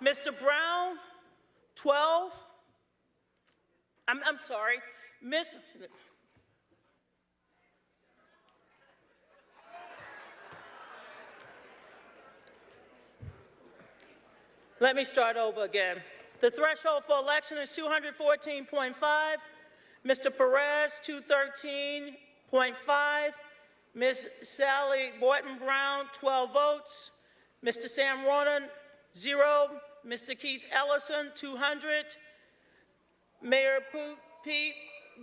Mr. Brown, 12. I'm sorry, Miss. Let me start over again. The threshold for election is 214.5. Mr. Perez, 213.5. Ms. Sally Boynton Brown, 12 votes. Mr. Sam Ronan, 0. Mr. Keith Ellison, 200. Mayor Pete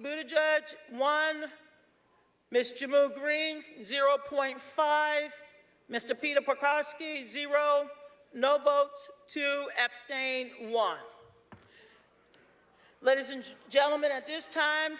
Buttigieg, 1. Ms. Jammu Green, 0.5. Mr. Peter Prokowski, 0. No votes, 2. Abstain, 1. Ladies and gentlemen, at this time,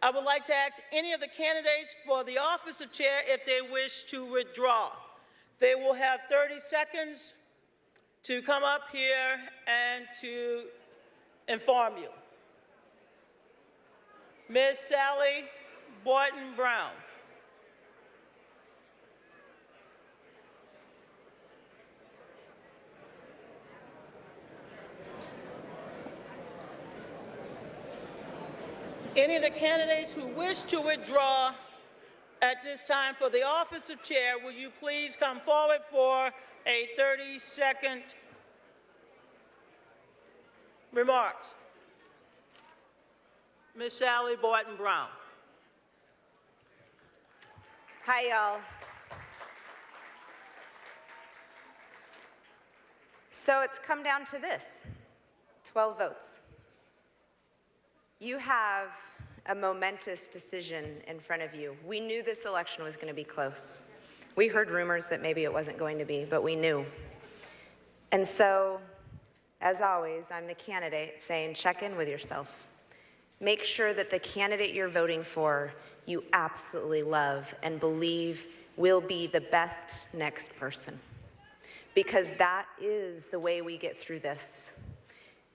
I would like to ask any of the candidates for the office of chair if they wish to withdraw. They will have 30 seconds to come up here and to inform you. Ms. Sally Boynton Brown. Any of the candidates who wish to withdraw at this time for the office of chair, will you please come forward for a 30-second remarks? Ms. Sally Boynton Brown. Hi, y'all. So it's come down to this, 12 votes. You have a momentous decision in front of you. We knew this election was going to be close. We heard rumors that maybe it wasn't going to be, but we knew. And so, as always, I'm the candidate saying check in with yourself. Make sure that the candidate you're voting for you absolutely love and believe will be the best next person. Because that is the way we get through this,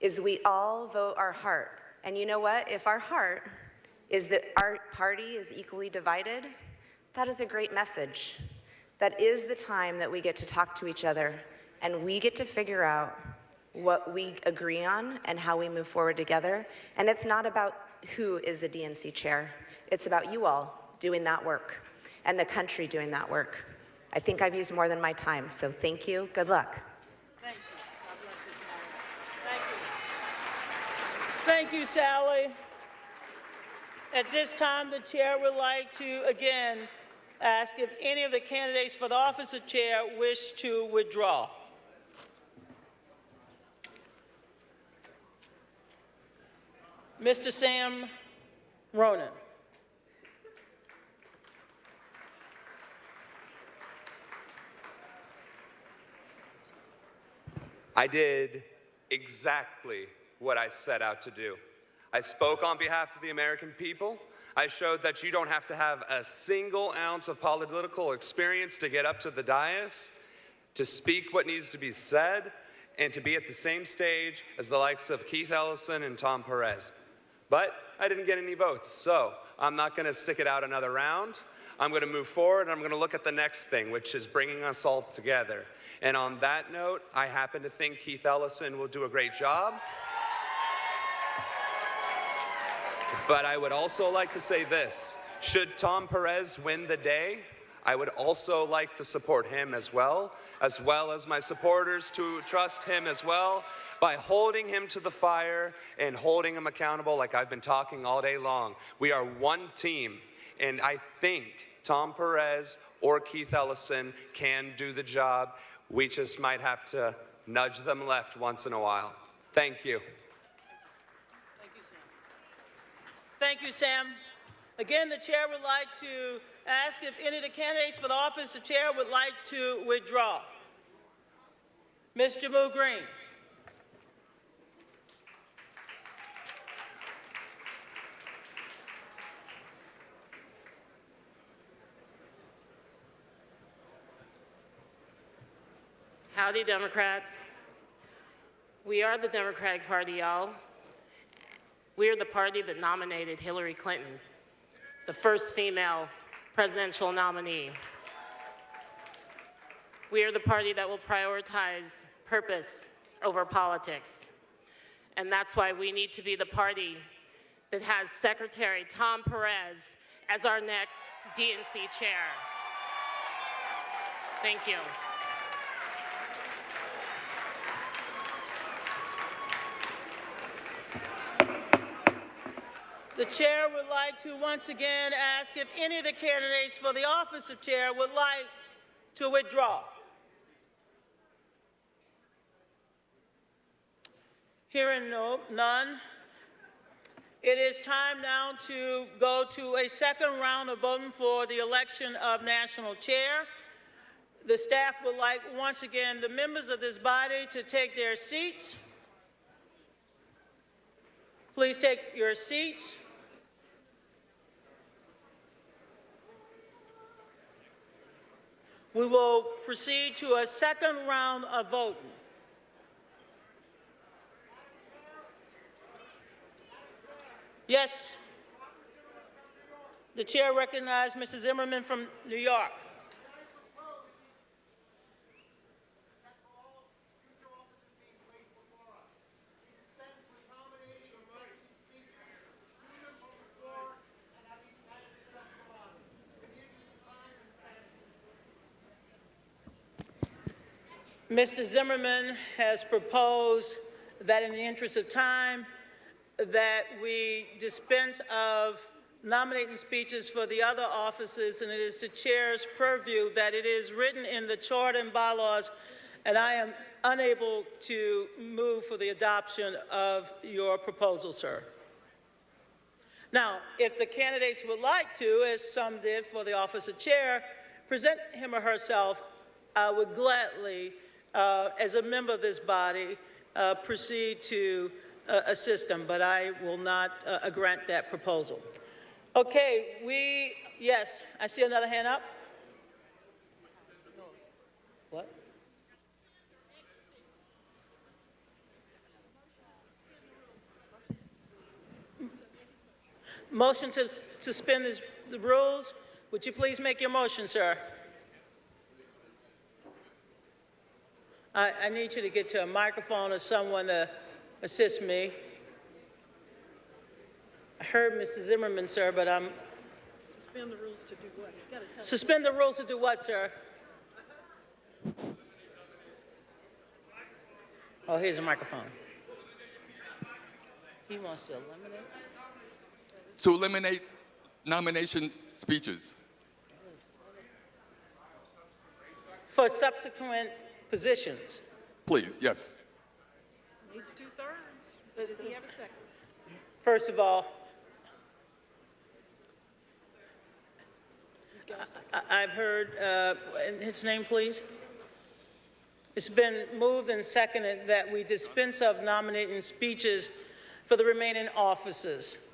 is we all vote our heart. And you know what? If our heart is that our party is equally divided, that is a great message. That is the time that we get to talk to each other and we get to figure out what we agree on and how we move forward together. And it's not about who is the DNC chair. It's about you all doing that work and the country doing that work. I think I've used more than my time, so thank you. Good luck. Thank you. God bless you, Sally. Thank you. Thank you, Sally. At this time, the chair would like to again ask if any of the candidates for the office of chair wish to withdraw. Mr. Sam Ronan. I did exactly what I set out to do. I spoke on behalf of the American people. I showed that you don't have to have a single ounce of political experience to get up to the dais, to speak what needs to be said, and to be at the same stage as the likes of Keith Ellison and Tom Perez. But I didn't get any votes, so I'm not going to stick it out another round. I'm going to move forward, and I'm going to look at the next thing, which is bringing us all together. And on that note, I happen to think Keith Ellison will do a great job. But I would also like to say this. Should Tom Perez win the day, I would also like to support him as well as my supporters to trust him as well by holding him to the fire and holding him accountable like I've been talking all day long. We are one team, and I think Tom Perez or Keith Ellison can do the job. We just might have to nudge them left once in a while. Thank you. Thank you, Sam. Again, the chair would like to ask if any of the candidates for the office of chair would like to withdraw. Ms. Jammu Green. Howdy, Democrats. We are the Democratic Party, y'all. We are the party that nominated Hillary Clinton, the first female presidential nominee. We are the party that will prioritize purpose, over politics. And that's why we need to be the party that has Secretary Tom Perez as our next DNC chair. Thank you. The chair would like to once again ask if any of the candidates for the office of chair would like to withdraw. Hearing none, it is time now to go to a second round of voting for the election of national chair. The staff would like once again the members of this body to take their seats. Please take your seats. We will proceed to a second round of voting. Yes. The chair recognizes Mrs. Zimmerman from New York. Mr. Zimmerman has proposed that in the interest of time, that we dispense of nominating speeches for the other offices, and it is the chair's purview that it is written in the charter and bylaws, and I am unable to move for the adoption of your proposal, sir. Now, if the candidates would like to, as some did for the office of chair, present him or herself, I would gladly, as a member of this body, proceed to assist them, but I will not grant that proposal. Okay, yes, I see another hand up. What? Motion to suspend the rules. Would you please make your motion, sir? I need you to get to a microphone or someone to assist me. I heard Mr. Zimmerman, sir, but I'm... Suspend the rules to do what? Suspend the rules to do what, sir? Oh, here's a microphone. He wants to eliminate? To eliminate nomination speeches. For subsequent positions. Please, yes. Needs 2/3. Does he have a second? First of all, I've heard, his name, please. It's been moved and seconded that we dispense of nominating speeches for the remaining offices.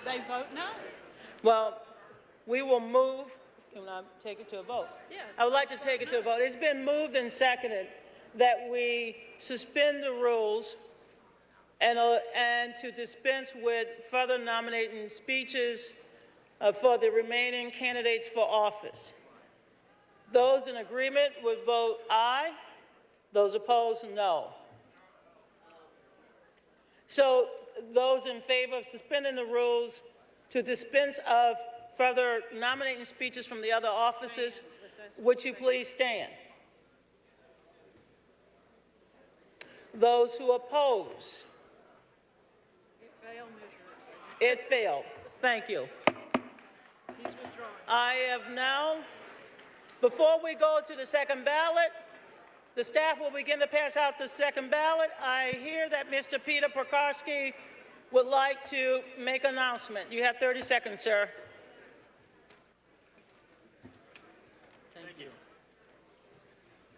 They vote no? Well, we will move. Can I take it to a vote? Yeah. I would like to take it to a vote. It's been moved and seconded that we suspend the rules and to dispense with further nominating speeches for the remaining candidates for office. Those in agreement would vote aye. Those opposed, no. So those in favor of suspending the rules to dispense of further nominating speeches from the other offices, would you please stand? Those who oppose? It failed, Measure. It failed. Thank you. He's withdrawing. I have now, before we go to the second ballot, the staff will begin to pass out the second ballot. I hear that Mr. Peter Prokarski would like to make an announcement. You have 30 seconds, sir. Thank you.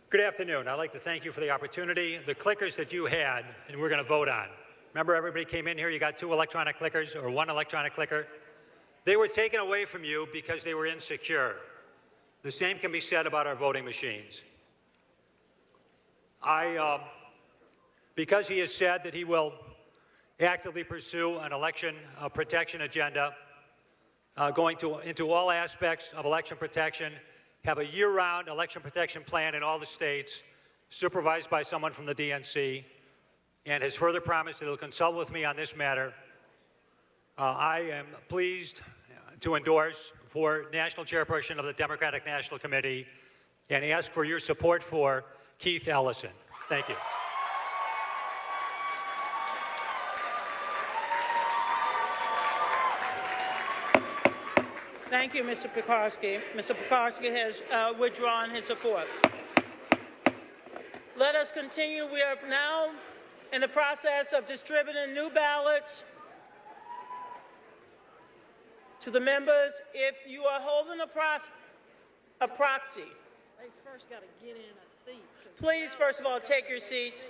Good afternoon. I'd like to thank you for the opportunity. The clickers that you had and we're going to vote on. Remember everybody came in here, you got 2 electronic clickers or 1 electronic clicker? They were taken away from you because they were insecure. The same can be said about our voting machines. Because he has said that he will actively pursue an election protection agenda, into all aspects of election protection, have a year-round election protection plan in all the states, supervised by someone from the DNC, and has further promised that he'll consult with me on this matter. I am pleased to endorse for National Chairperson of the Democratic National Committee and ask for your support for Keith Ellison. Thank you. Thank you, Mr. Pekarsky. Mr. Pekarsky has withdrawn his support. Let us continue. We are now in the process of distributing new ballots to the members. If you are holding a proxy, They first got to get in a seat. 'cause the please, ballot first of all, goes take your in seats.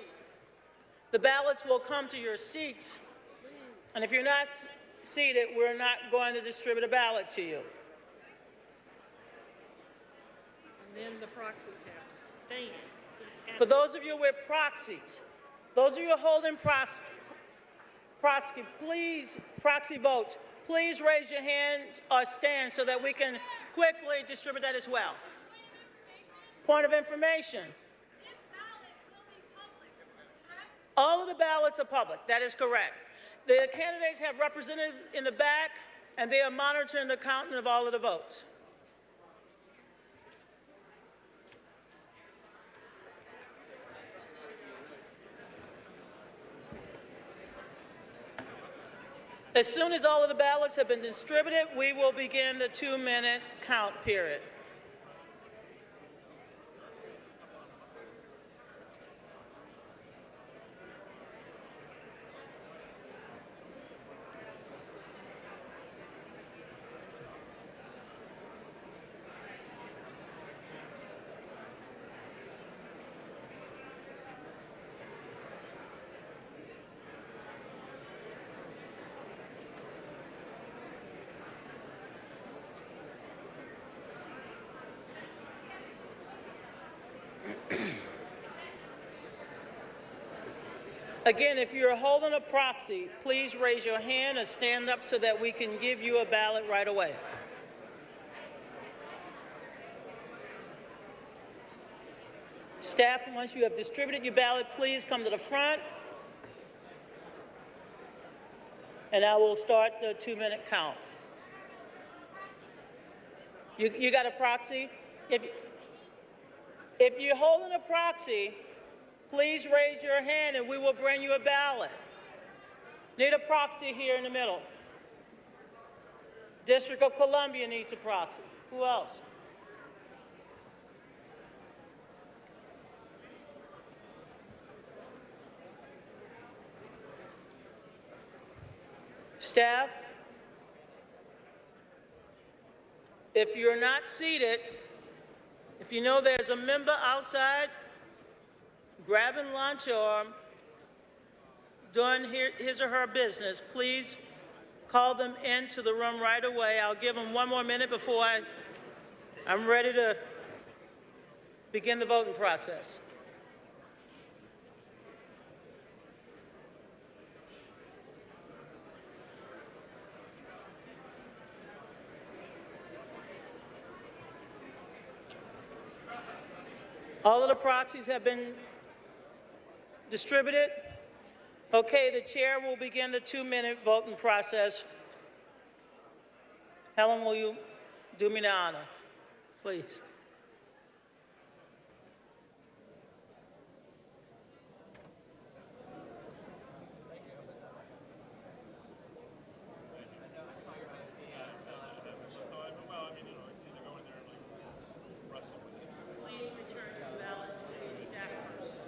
The ballots will come to your seats. And if you're not seated, we're not going to distribute a ballot to you. And then the proxies have to stand. For those of you with proxies, those of you holding proxy, please, proxy votes, please raise your hand or stand so that we can quickly distribute that as well. Point of information. All of the ballots are public. That is correct. The candidates have representatives in the back, and they are monitoring the counting of all of the votes. As soon as all of the ballots have been distributed, we will begin the 2-minute count period. Again, if you're holding a proxy, please raise your hand or stand up so that we can give you a ballot right away. Staff, once you have distributed your ballot, please come to the front. And I will start the 2-minute count. You got a proxy? If you're holding a proxy, please raise your hand and we will bring you a ballot. Need a proxy here in the middle. District of Columbia needs a proxy. Who else? Staff, if you're not seated, if you know there's a member outside grabbing lunch or doing his or her business, please call them into the room right away. I'll give them one more minute before I'm ready to begin the voting process. All of the proxies have been distributed. Okay, the chair will begin the 2-minute voting process. Helen, will you do me the honor, please? Please return your ballot to the stack person.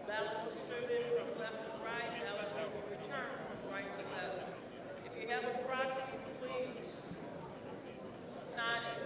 Ballots distributed from left to right, ballots will be returned from right to left. If you have a proxy, please sign it.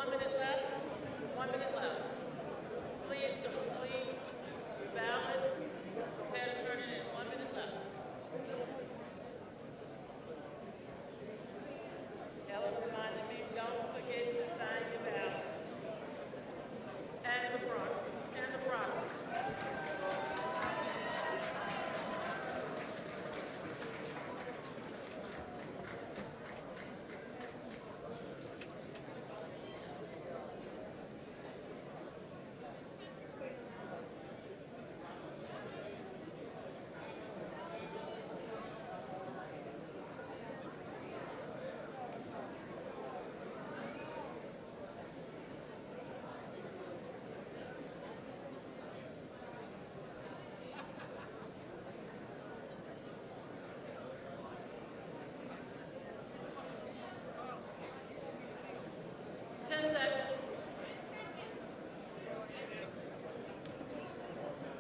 1 minute left. 1 minute left. Please complete your ballot. Prepare to turn it in. 1 minute left. Ellen reminded me, don't forget to sign your ballot. And the proxy. And the proxy.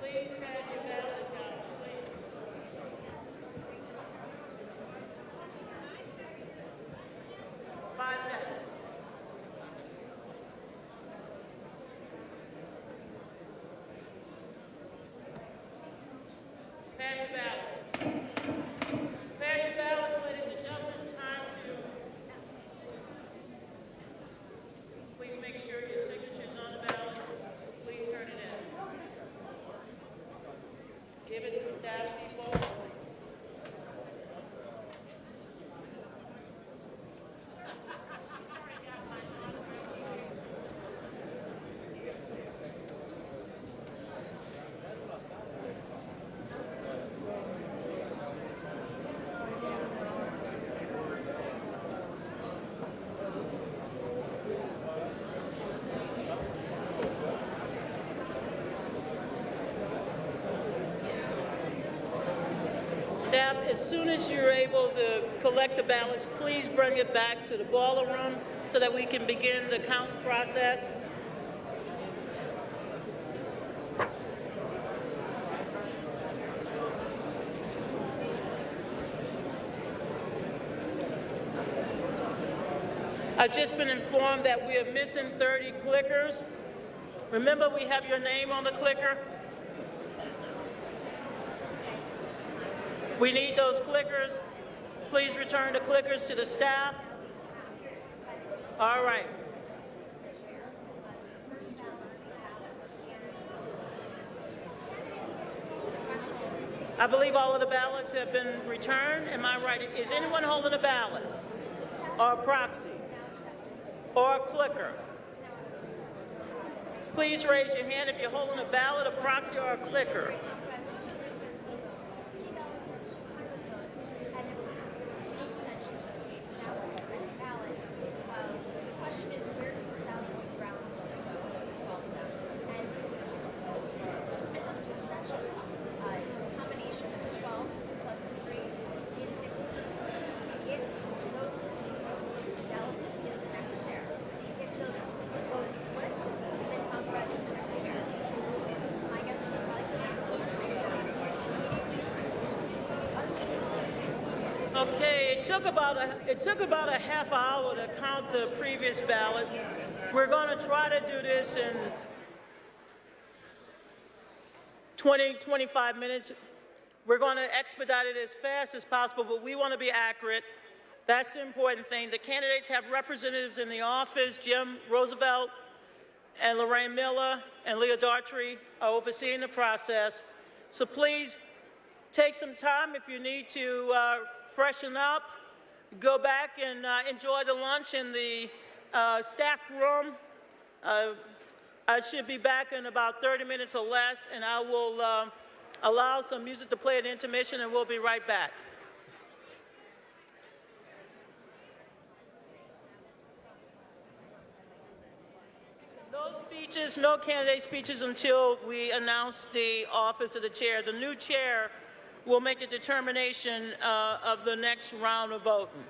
Please pass your ballot down, please. Five seconds. Pass your ballot. Pass your ballot, ladies and gentlemen. It's time to please make sure your signature's on the ballot. Please turn it in. Give it to staff people. Staff, as soon as you're able to collect the ballots, please bring it back to the boiler room so that we can begin the counting process. I've just been informed that we are missing 30 clickers. Remember, we have your name on the clicker. We need those clickers. Please return the clickers to the staff. All right. I believe all of the ballots have been returned. Am I right? Is anyone holding a ballot or a proxy or a clicker? Please raise your hand if you're holding a ballot, a proxy, or a clicker. Okay, it took about a half hour to count the previous ballot. We're going to try to do this in 20, 25 minutes. We're going to expedite it as fast as possible, but we want to be accurate. That's the important thing. The candidates have representatives in the office. Jim Roosevelt and Lorraine Miller and Leah Daughtry are overseeing the process. So please take some time if you need to freshen up, go back and enjoy the lunch in the staff room. I should be back in about 30 minutes or less, and I will allow some music to play at intermission, and we'll be right back. No speeches, no candidate speeches until we announce the office of the chair. The new chair will make the determination of the next round of voting.